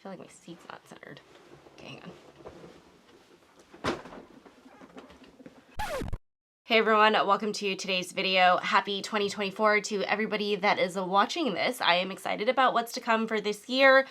feel like my seat's not centered. Okay, hang on. Hey everyone, welcome to today's video. Happy 2024 to everybody that is watching this. I am excited about what's to come for this year.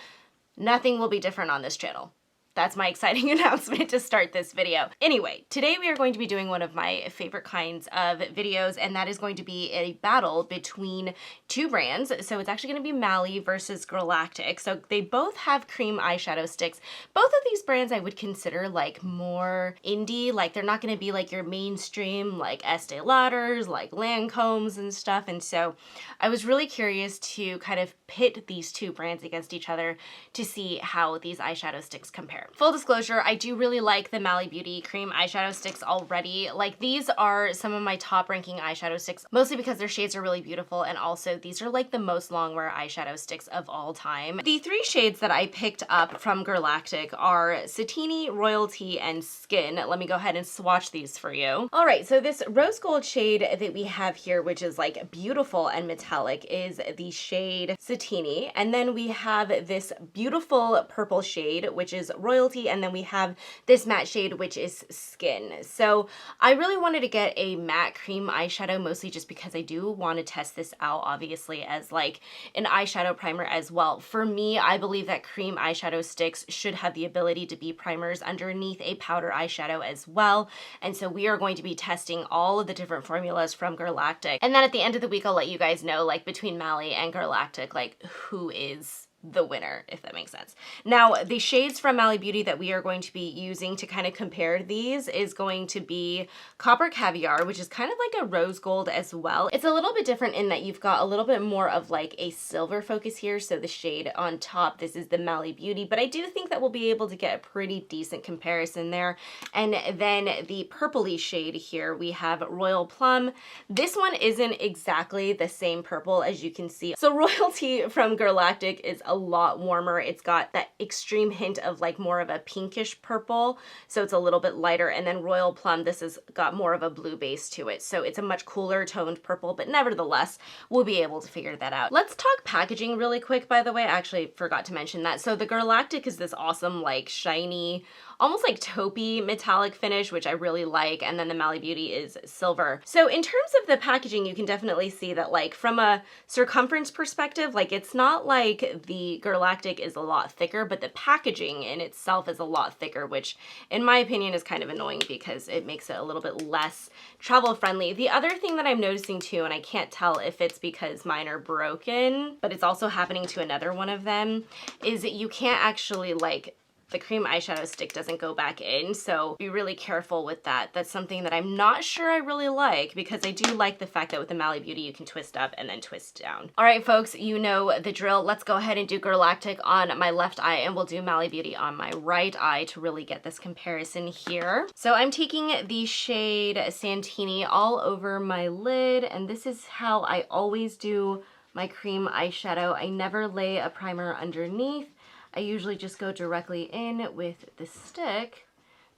Nothing will be different on this channel. That's my exciting announcement to start this video. Anyway, today we are going to be doing one of my favorite kinds of videos, and that is going to be a battle between two brands. So it's actually going to be MALLY versus GIRLACTIK. So they both have cream eyeshadow sticks. Both of these brands I would consider like more indie, like they're not going to be like your mainstream like Estee Lauders, like Lancomes and stuff. And so I was really curious to kind of pit these two brands against each other to see how these eyeshadow sticks compare. Full disclosure, I do really like the MALLY Beauty cream eyeshadow sticks already. Like these are some of my top ranking eyeshadow sticks, mostly because their shades are really beautiful, and also these are like the most long wear eyeshadow sticks of all time. The three shades that I picked up from GIRLACTIK are Satini, Royalty, and Skin. Let me go ahead and swatch these for you. All right, so this rose gold shade that we have here, which is like beautiful and metallic, is the shade Satini. And then we have this beautiful purple shade, which is Royalty, and then we have this matte shade, which is Skin. So I really wanted to get a matte cream eyeshadow, mostly just because I do want to test this out, obviously, as like an eyeshadow primer as well. For me, I believe that cream eyeshadow sticks should have the ability to be primers underneath a powder eyeshadow as well. And so we are going to be testing all of the different formulas from GIRLACTIK. And then at the end of the week, I'll let you guys know, like between MALLY and GIRLACTIK, like who is the winner, if that makes sense. Now, the shades from MALLY Beauty that we are going to be using to kind of compare these is going to be Copper Caviar, which is kind of like a rose gold as well. It's a little bit different in that you've got a little bit more of like a silver focus here. So the shade on top, this is the MALLY Beauty, but I do think that we'll be able to get a pretty decent comparison there. And then the purpley shade here, we have Royal Plum. This one isn't exactly the same purple as you can see. So Royalty from GIRLACTIK is a lot warmer. It's got that extreme hint of like more of a pinkish purple, so it's a little bit lighter. And then Royal Plum, this has got more of a blue base to it, so it's a much cooler toned purple, but nevertheless we'll be able to figure that out. Let's talk packaging really quick, by the way. I actually forgot to mention that. So the GIRLACTIK is this awesome like shiny, almost like taupey metallic finish, which I really like, and then the MALLY Beauty is silver. So in terms of the packaging, you can definitely see that like from a circumference perspective, like it's not like the GIRLACTIK is a lot thicker, but the packaging in itself is a lot thicker, which in my opinion is kind of annoying because it makes it a little bit less travel friendly. The other thing that I'm noticing too, and I can't tell if it's because mine are broken, but it's also happening to another one of them, is that you can't actually like, the cream eyeshadow stick doesn't go back in, so be really careful with that. That's something that I'm not sure I really like, because I do like the fact that with the MALLY Beauty you can twist up and then twist down. All right, folks, you know the drill. Let's go ahead and do GIRLACTIK on my left eye, and we'll do MALLY Beauty on my right eye to really get this comparison here. So I'm taking the shade Santini all over my lid, and this is how I always do my cream eyeshadow. I never lay a primer underneath. I usually just go directly in with the stick.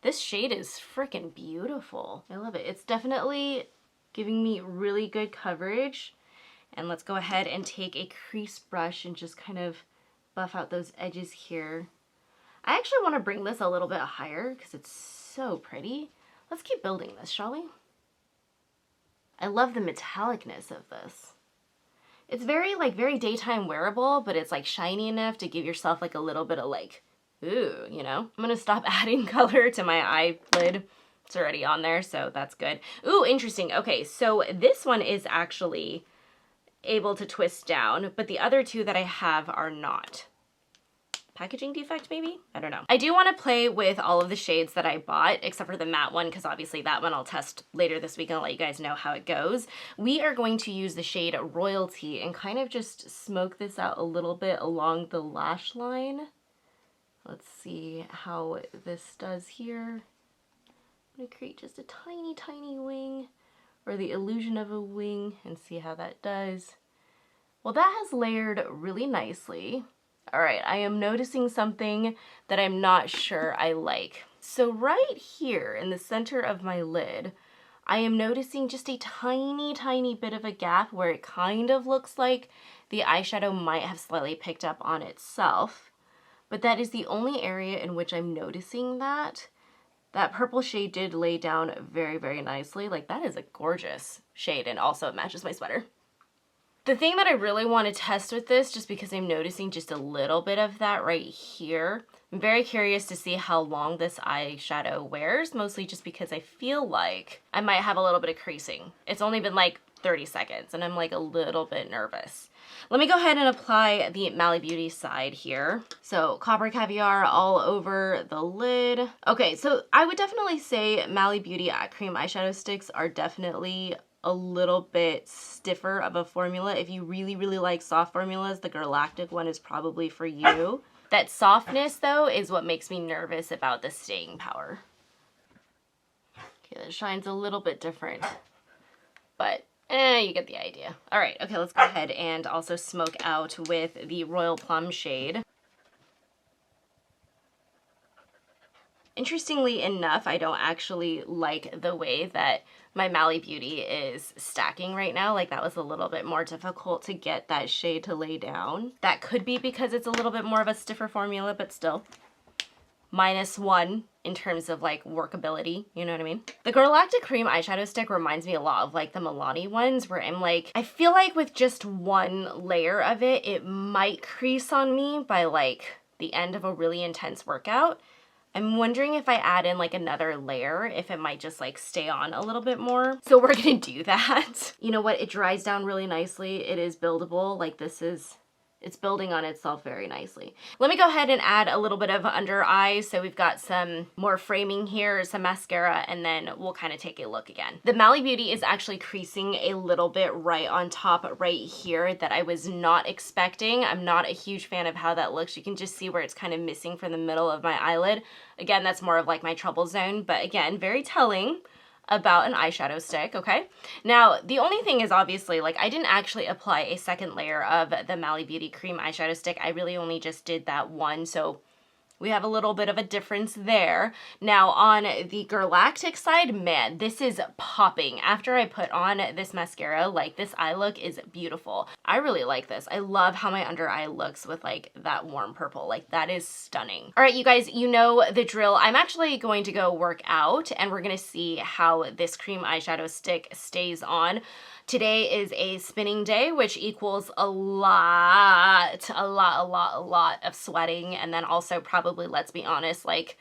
This shade is freaking beautiful. I love it. It's definitely giving me really good coverage. And let's go ahead and take a crease brush and just kind of buff out those edges here. I actually want to bring this a little bit higher because it's so pretty. Let's keep building this, shall we? I love the metallicness of this. It's very daytime wearable, but it's like shiny enough to give yourself like a little bit of like, ooh, you know? I'm gonna stop adding color to my eyelid. It's already on there, so that's good. Ooh, interesting. Okay, so this one is actually able to twist down, but the other two that I have are not. Packaging defect maybe? I don't know. I do want to play with all of the shades that I bought, except for the matte one, because obviously that one I'll test later this week and I'll let you guys know how it goes. We are going to use the shade Royalty and kind of just smoke this out a little bit along the lash line. Let's see how this does here. I'm going to create just a tiny, tiny wing, or the illusion of a wing, and see how that does. Well, that has layered really nicely. All right, I am noticing something that I'm not sure I like. So right here in the center of my lid, I am noticing just a tiny, tiny bit of a gap where it kind of looks like the eyeshadow might have slightly picked up on itself. but that is the only area in which I'm noticing that. That purple shade did lay down very, very nicely. Like, that is a gorgeous shade, and also it matches my sweater. The thing that I really want to test with this, just because I'm noticing just a little bit of that right here, I'm very curious to see how long this eyeshadow wears, mostly just because I feel like I might have a little bit of creasing. It's only been like 30 seconds, and I'm like a little bit nervous. Let me go ahead and apply the Mally Beauty side here. So Copper Caviar all over the lid. Okay, so I would definitely say Mally Beauty cream eyeshadow sticks are definitely a little bit stiffer of a formula. If you really, really like soft formulas, the Girlactik one is probably for you. That softness, though, is what makes me nervous about the staying power. Okay, that shine's a little bit different, but you get the idea. All right, okay, let's go ahead and also smoke out with the Royal Plum shade. Interestingly enough, I don't actually like the way that my Mally Beauty is stacking right now. Like, that was a little bit more difficult to get that shade to lay down. That could be because it's a little bit more of a stiffer formula, but still. -1 in terms of like workability, you know what I mean? The Girlactik cream eyeshadow stick reminds me a lot of like the Milani ones, where I'm like, I feel like with just one layer of it, it might crease on me by like the end of a really intense workout. I'm wondering if I add in like another layer, if it might just like stay on a little bit more. So we're gonna do that. You know what? It dries down really nicely. It is buildable. Like, it's building on itself very nicely. Let me go ahead and add a little bit of under eye. So we've got some more framing here, some mascara, and then we'll kind of take a look again. The Mally Beauty is actually creasing a little bit right on top right here that I was not expecting. I'm not a huge fan of how that looks. You can just see where it's kind of missing from the middle of my eyelid. Again, that's more of like my trouble zone, but again, very telling about an eyeshadow stick, okay? Now, the only thing is obviously, like, I didn't actually apply a second layer of the Mally Beauty cream eyeshadow stick. I really only just did that one, so we have a little bit of a difference there. Now, on the Girlactik side, man, this is popping. After I put on this mascara, like, this eye look is beautiful. I really like this. I love how my under eye looks with, like, that warm purple. Like, that is stunning. All right, you guys, you know the drill. I'm actually going to go work out, and we're gonna see how this cream eyeshadow stick stays on. Today is a spinning day, which equals a lot of sweating, and then also probably, let's be honest, like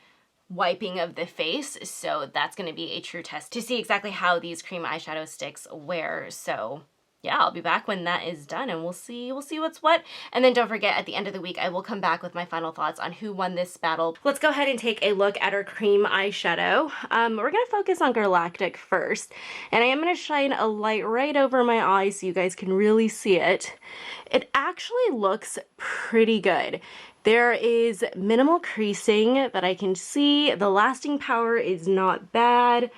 wiping of the face. So that's gonna be a true test to see exactly how these cream eyeshadow sticks wear. So yeah, I'll be back when that is done, and we'll see what's what. And then don't forget, at the end of the week, I will come back with my final thoughts on who won this battle. Let's go ahead and take a look at our cream eyeshadow. We're gonna focus on Girlactik first, and I am gonna shine a light right over my eye so you guys can really see it. It actually looks pretty good. There is minimal creasing that I can see. The lasting power is not bad.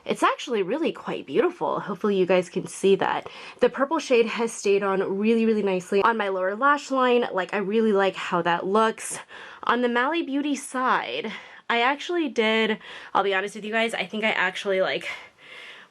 It's actually really quite beautiful. Hopefully you guys can see that. The purple shade has stayed on really, really nicely on my lower lash line. Like, I really like how that looks. On the Mally Beauty side, I actually did, I'll be honest with you guys, I think I actually like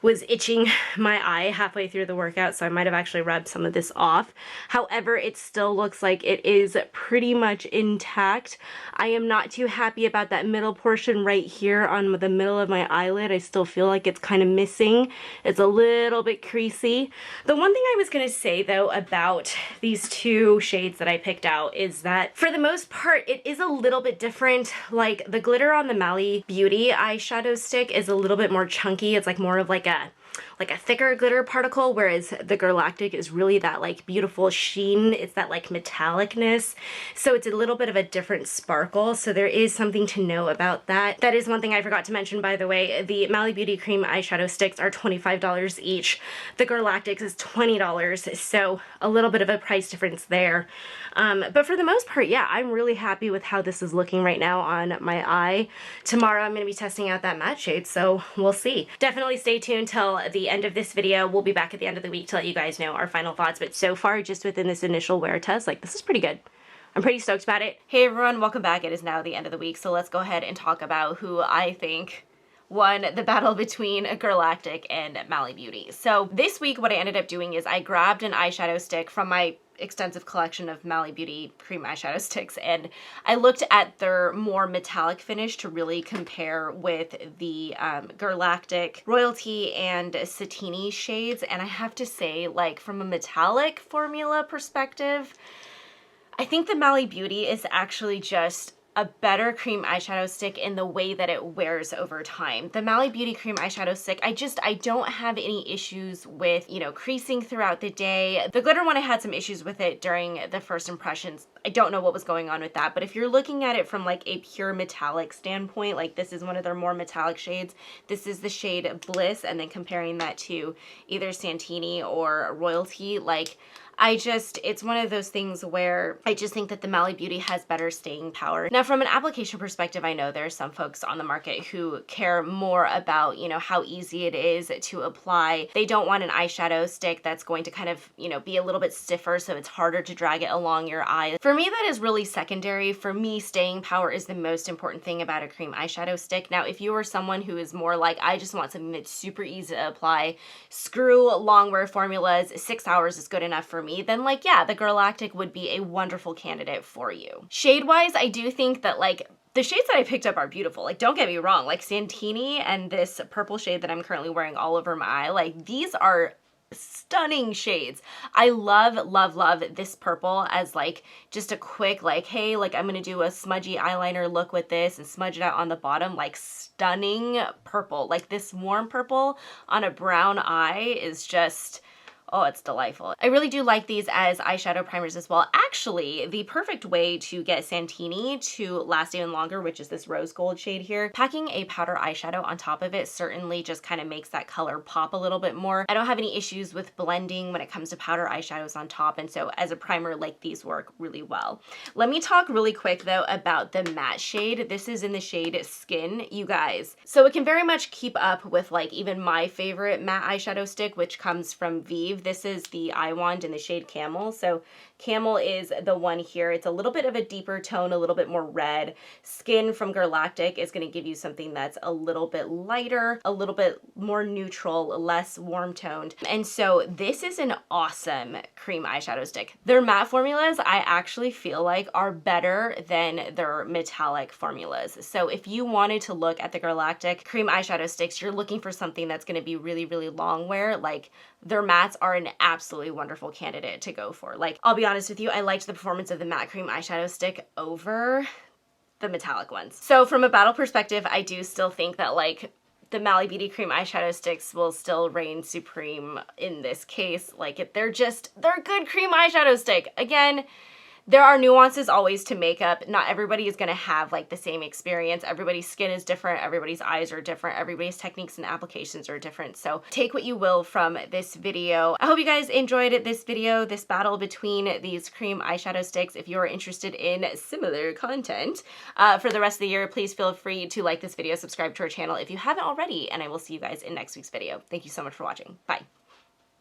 was itching my eye halfway through the workout, so I might have actually rubbed some of this off. However, it still looks like it is pretty much intact. I am not too happy about that middle portion right here on the middle of my eyelid. I still feel like it's kind of missing. It's a little bit creasy. The one thing I was gonna say though about these two shades that I picked out is that for the most part, it is a little bit different. Like, the glitter on the Mally Beauty eyeshadow stick is a little bit more chunky. It's like more of like a thicker glitter particle, whereas the Girlactik is really that like beautiful sheen. It's that like metallicness. So it's a little bit of a different sparkle. So there is something to know about that. That is one thing I forgot to mention, by the way. The Mally Beauty cream eyeshadow sticks are $25 each. The Girlactik is $20. So a little bit of a price difference there. But for the most part, yeah, I'm really happy with how this is looking right now on my eye. Tomorrow I'm going to be testing out that matte shade, so we'll see. Definitely stay tuned till the end of this video. We'll be back at the end of the week to let you guys know our final thoughts, but so far, just within this initial wear test, like, this is pretty good. I'm pretty stoked about it. Hey everyone, welcome back. It is now the end of the week, so let's go ahead and talk about who I think won the battle between Girlactik and Mally Beauty. So this week, what I ended up doing is I grabbed an eyeshadow stick from my extensive collection of Mally Beauty cream eyeshadow sticks, and I looked at their more metallic finish to really compare with the GIRLACTIK Royalty and Satini shades, and I have to say, like, from a metallic formula perspective, I think the Mally Beauty is actually just a better cream eyeshadow stick in the way that it wears over time. The Mally Beauty cream eyeshadow stick, I don't have any issues with, you know, creasing throughout the day. The glitter one, I had some issues with it during the first impressions. I don't know what was going on with that, but if you're looking at it from like a pure metallic standpoint, like this is one of their more metallic shades. This is the shade Bliss, and then comparing that to either Santini or Royalty, like, it's one of those things where I just think that the Mally Beauty has better staying power. Now, from an application perspective, I know there are some folks on the market who care more about, you know, how easy it is to apply. They don't want an eyeshadow stick that's going to kind of, you know, be a little bit stiffer, so it's harder to drag it along your eye. For me, that is really secondary. For me, staying power is the most important thing about a cream eyeshadow stick. Now, if you are someone who is more like, I just want something that's super easy to apply, screw long wear formulas, 6 hours is good enough for me, then like, yeah, the GIRLACTIK would be a wonderful candidate for you. Shade-wise, I do think that like the shades that I picked up are beautiful. Like, don't get me wrong, like Santini and this purple shade that I'm currently wearing all over my eye, like these are stunning shades. I love, love, love this purple as like just a quick like, hey, like I'm gonna do a smudgy eyeliner look with this and smudge it out on the bottom. Like, stunning purple. Like this warm purple on a brown eye is just, oh, it's delightful. I really do like these as eyeshadow primers as well. Actually, the perfect way to get Santini to last even longer, which is this rose gold shade here, packing a powder eyeshadow on top of it certainly just kind of makes that color pop a little bit more. I don't have any issues with blending when it comes to powder eyeshadows on top, and so as a primer, like, these work really well. Let me talk really quick though about the matte shade. This is in the shade Skin, you guys. So it can very much keep up with like even my favorite matte eyeshadow stick, which comes from Vieve. This is the eye wand in the shade Camel. So Camel is the one here. It's a little bit of a deeper tone, a little bit more red. Skin from GIRLACTIK is going to give you something that's a little bit lighter, a little bit more neutral, less warm toned. And so this is an awesome cream eyeshadow stick. Their matte formulas, I actually feel like, are better than their metallic formulas. So if you wanted to look at the GIRLACTIK cream eyeshadow sticks, you're looking for something that's going to be really, really long wear, like, their mattes are an absolutely wonderful candidate to go for. Like, I'll be honest with you, I liked the performance of the matte cream eyeshadow stick over the metallic ones. So from a battle perspective, I do still think that like the Mally Beauty cream eyeshadow sticks will still reign supreme in this case. Like, they're a good cream eyeshadow stick. Again, there are nuances always to makeup. Not everybody is gonna have like the same experience. Everybody's skin is different, everybody's eyes are different, everybody's techniques and applications are different. So take what you will from this video. I hope you guys enjoyed this video, this battle between these cream eyeshadow sticks. If you're interested in similar content for the rest of the year, please feel free to like this video, subscribe to our channel if you haven't already, and I will see you guys in next week's video. Thank you so much for watching. Bye.